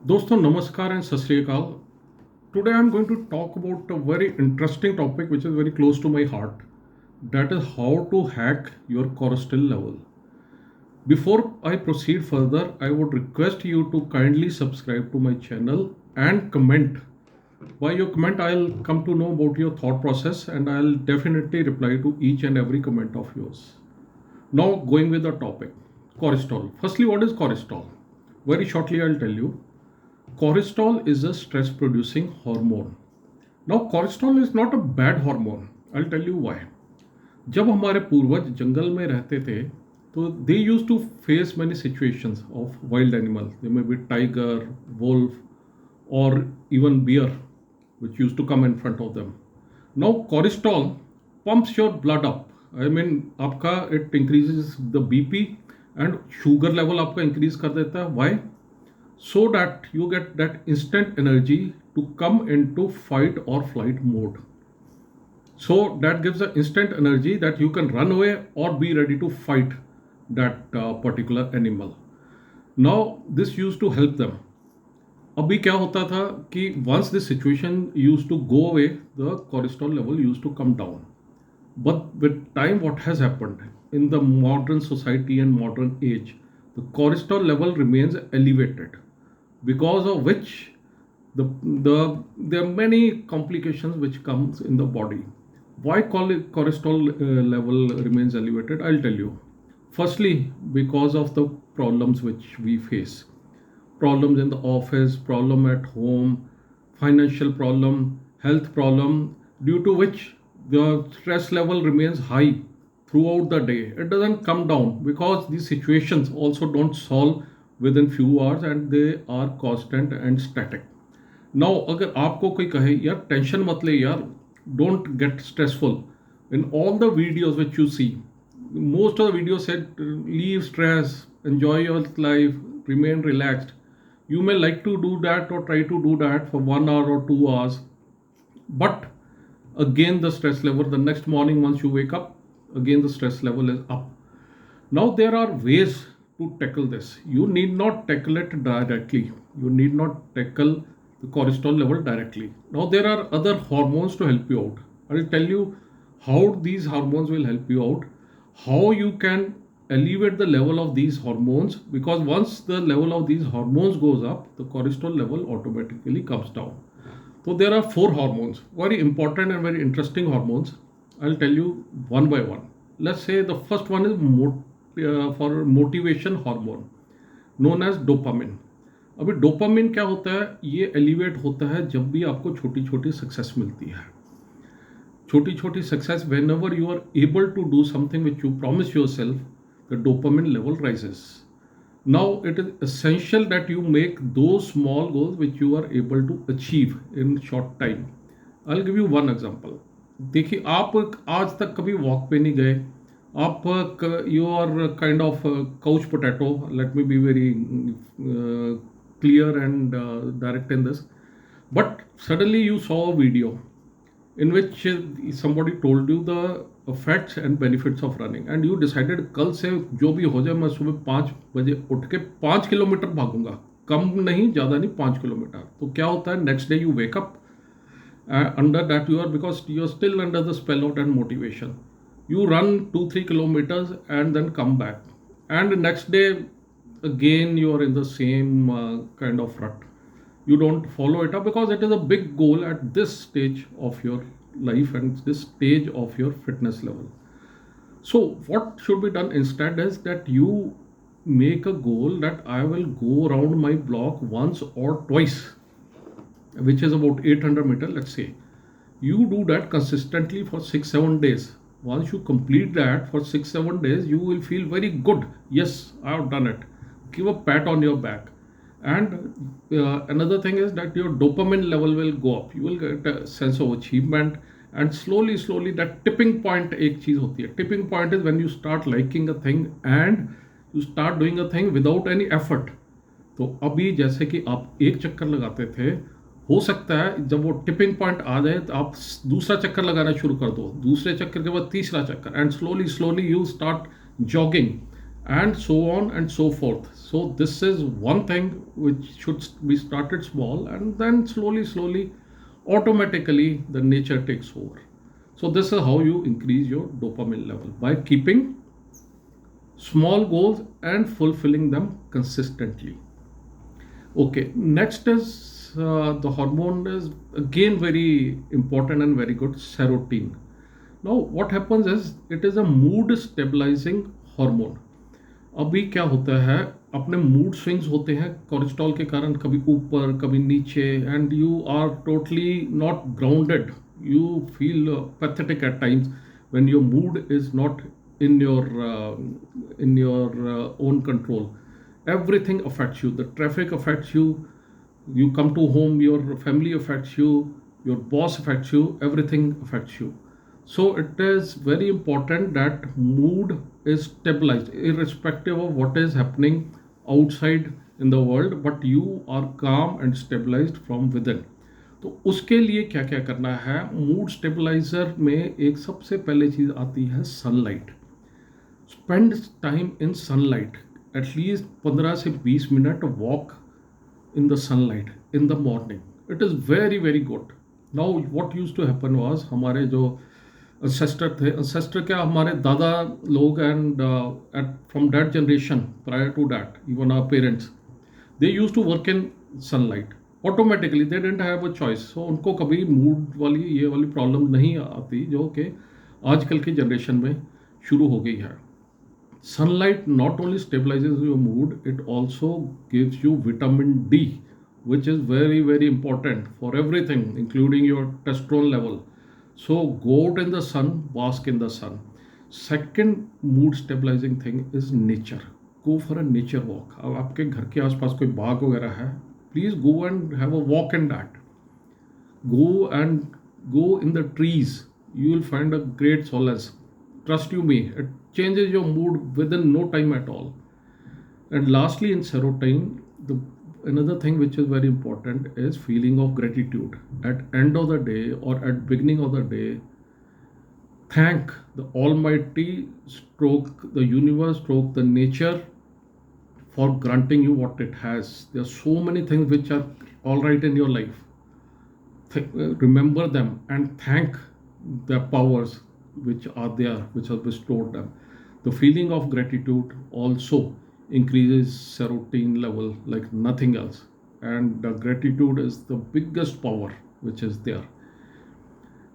दोस्तों नमस्कार and सत श्री अकाल. Today I am going to talk about a very interesting topic which is very close to my heart. That is how to hack your cortisol level. Before I proceed further, I would request you to kindly subscribe to my channel and comment. By your comment, I'll come to know about your thought process and I'll definitely reply to each and every comment of yours. Now, going with the topic, cortisol. Firstly, what is cortisol? Very shortly, I'll tell you. Cortisol is a stress producing hormone. Now, cortisol is not a bad hormone. I'll tell you why. जब हमारे पूर्वज जंगल में रहते थे तो they used to face many situations of wild animal. They may be tiger, wolf और even bear which used to come in front of them. Now cortisol pumps your blood up. I mean आपका it increases the BP and sugar level आपका increase कर देता है. Why? So that you get that instant energy to come into fight or flight mode. So that gives the instant energy that you can run away or be ready to fight that particular animal. Now this used to help them. अभी क्या होता था कि once this situation used to go away, the cortisol level used to come down. But with time, what has happened in the modern society and modern age, the cortisol level remains elevated, because of which there are many complications which comes in the body. Why cortisol level remains elevated? I'll tell you. Firstly, because of the problems which we face. Problems in the office, problem at home, financial problem, health problem, due to which the stress level remains high throughout the day. It doesn't come down because these situations also don't solve within few hours and they are constant and static. Now अगर आपको कोई कहे यार tension मत ले यार, don't get stressful, in all the videos which you see, most of the videos said leave stress, enjoy your life, remain relaxed. You may like to do that or try to do that for 1 hour or 2 hours, but again the stress level the next morning once you wake up, again the stress level is up. Now there are ways to tackle this. You need not tackle it directly. You need not tackle the cortisol level directly. Now there are other hormones to help you out. I'll tell you how these hormones will help you out, how you can elevate the level of these hormones, because once the level of these hormones goes up, the cortisol level automatically comes down. So there are 4 hormones, very important and very interesting hormones. I'll tell you one by one. Let's say the first one is for motivation hormone known as dopamine. अभी dopamine क्या होता है? ये elevate होता है जब भी आपको छोटी छोटी सक्सेस मिलती है. छोटी छोटी success, whenever you are able to do something which you promise yourself, the dopamine level rises. Now it is essential that you make those small goals which you are able to achieve in short time. I'll give you one example. देखिए आप आज तक कभी walk पे नहीं गए, आप you are kind of couch potato. Let me be very clear and direct in this, but suddenly you saw a video in which somebody told you the effects and benefits of running and you decided कल से जो भी हो जाए मैं सुबह 5 बजे उठ के 5 किलोमीटर भागूंगा, कम नहीं ज़्यादा नहीं, 5 किलोमीटर. तो क्या होता है, next day you wake up under that you are, because you are still under the spell of that motivation, you run 2-3 kilometers and then come back, and next day again you are in the same kind of rut. You don't follow it up because it is a big goal at this stage of your life and this stage of your fitness level. So what should be done instead is that you make a goal that I will go around my block once or twice, which is about 800 meters, let's say. You do that consistently for 6-7 days. Once you complete that for 6-7 days, you will feel very good. Yes, I have done it. Give a pat on your back. And another thing is that your dopamine level will go up. You will get a sense of achievement, and slowly that tipping point एक चीज़ होती है. Tipping point is when you start liking a thing and you start doing a thing without any effort. तो अभी जैसे कि आप एक चक्कर लगाते थे, हो सकता है जब वो टिपिंग पॉइंट आ जाए तो आप दूसरा चक्कर लगाना शुरू कर दो, दूसरे चक्कर के बाद तीसरा चक्कर, and slowly you start jogging and so on and so forth. So this is one thing which should be started small, and then slowly, automatically the nature takes over. So this is how you increase your dopamine level, by keeping small goals and fulfilling them consistently. Okay, next is the hormone is again very important and very good, serotonin. Now what happens is it is a mood stabilizing hormone. अभी क्या होता है, अपने mood swings होते हैं cholesterol के कारण, कभी ऊपर कभी नीचे, and you are totally not grounded. You feel pathetic at times when your mood is not in your own control. Everything affects you. The traffic affects you. You come to home, your family affects you, your boss affects you, everything affects you. So it is very important that mood is stabilized irrespective of what is happening outside in the world, but you are calm and stabilized from within. तो उसके लिए क्या क्या करना है, mood stabiliser में एक सबसे पहले चीज आती है sunlight. Spend time in sunlight, at least 15 से 20 minute walk in the sunlight in the morning. It is very very good. Now what used to happen was, हमारे जो ancestor थे, ancestor क्या, हमारे दादा लोग, and from that generation prior to that, even our parents, they used to work in sunlight automatically. They didn't have a choice. So उनको कभी mood वाली ये वाली प्रॉब्लम नहीं आती जो कि आजकल की जनरेशन में शुरू हो गई है. Sunlight not only stabilizes your mood, it also gives you vitamin D, which is very very important for everything, including your testosterone level. So go out in the sun, bask in the sun. Second mood stabilizing thing is nature. Go for a nature walk. अब आपके घर के आसपास कोई बाग वगैरह है, please go and have a walk in that. Go in the trees. You will find a great solace. Trust you me, it changes your mood within no time at all. And lastly, in serotonin, another thing which is very important is feeling of gratitude. At end of the day or at beginning of the day, thank the almighty stroke the universe stroke the nature for granting you what it has. There are so many things which are all right in your life. Remember them and thank the powers which are there, which have bestowed them. The feeling of gratitude also increases serotonin level like nothing else, and the gratitude is the biggest power which is there.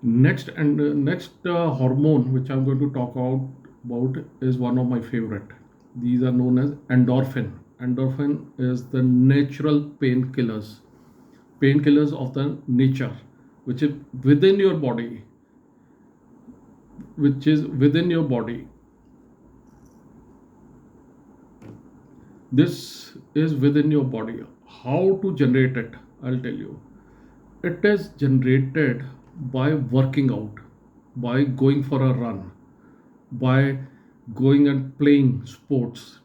Next hormone which I'm going to talk about is one of my favorite. These are known as endorphin. Endorphin is the natural painkillers of the nature, which is within your body, this is within your body. How to generate it, I'll tell you. It is generated by working out, by going for a run, by going and playing sports.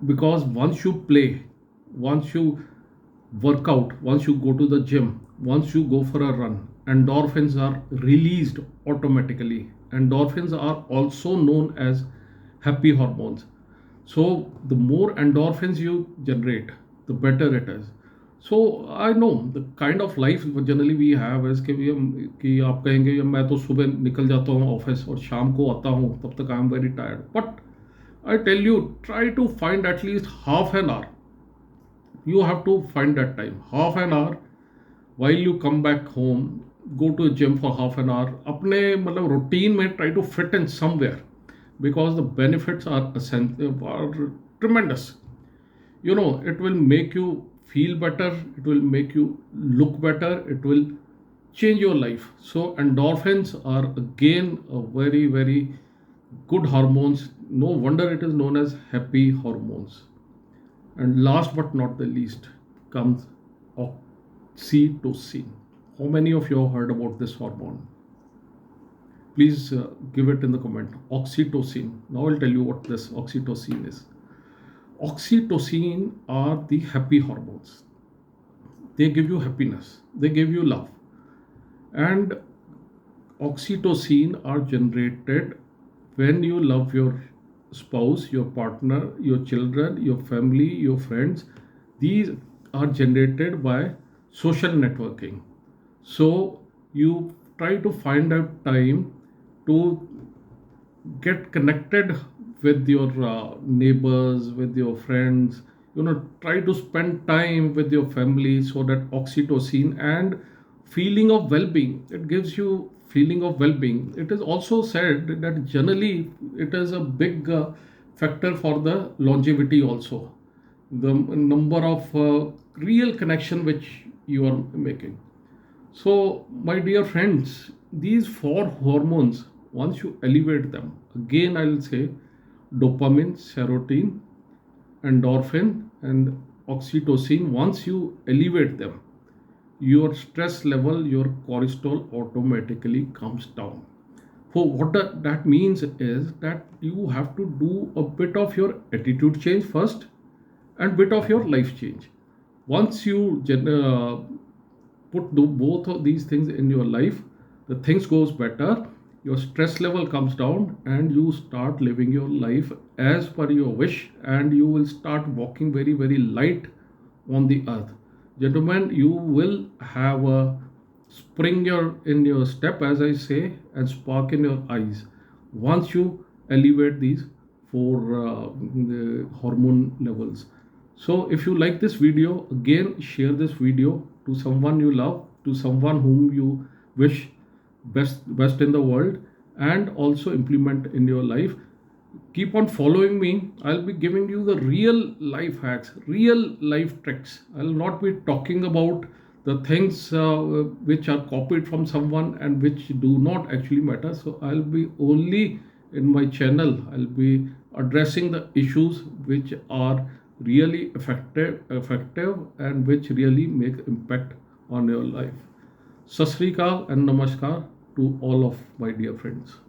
Because once you play, once you work out, once you go to the gym, once you go for a run, endorphins are released automatically. Endorphins are also known as happy hormones. So the more endorphins you generate, the better it is. So I know the kind of life generally we have is कि आप कहेंगे मैं तो सुबह निकल जाता हूँ office और शाम को आता हूँ, तब तक I am very tired. But I tell you, try to find at least half an hour. You have to find that time, half an hour, while you come back home. Go to a gym for half an hour. अपने मतलब routine में try to fit in somewhere, because the benefits are tremendous. You know, it will make you feel better. It will make you look better. It will change your life. So endorphins are again a very very good hormones. No wonder it is known as happy hormones. And last but not the least comes oxytocin. How many of you have heard about this hormone? Please give it in the comment. Oxytocin. Now I'll tell you what this oxytocin is. Oxytocin are the happy hormones. They give you happiness. They give you love. And oxytocin are generated when you love your spouse, your partner, your children, your family, your friends. These are generated by social networking. So you try to find out time to get connected with your neighbors, with your friends. Try to spend time with your family, so that oxytocin and feeling of well-being, it gives you feeling of well-being. It is also said that generally it is a big factor for the longevity also, the number of real connection which you are making. So, my dear friends, these four hormones, once you elevate them, again I'll say dopamine, serotonin, endorphin, and oxytocin, once you elevate them, your stress level, your cortisol automatically comes down. So, what that means is that you have to do a bit of your attitude change first and bit of your life change. Once you put both of these things in your life, the things goes better, your stress level comes down, and you start living your life as per your wish, and you will start walking very very light on the earth. Gentlemen, you will have a spring in your step, as I say, and spark in your eyes once you elevate these four the hormone levels. So if you like this video, again share this video to someone you love, to someone whom you wish best in the world, and also implement in your life. Keep on following me. I'll be giving you the real life hacks, real life tricks. I'll not be talking about the things which are copied from someone and which do not actually matter. So I'll be only in my channel, I'll be addressing the issues which are really effective and which really make impact on your life. Sat Sri Akal and Namaskar to all of my dear friends.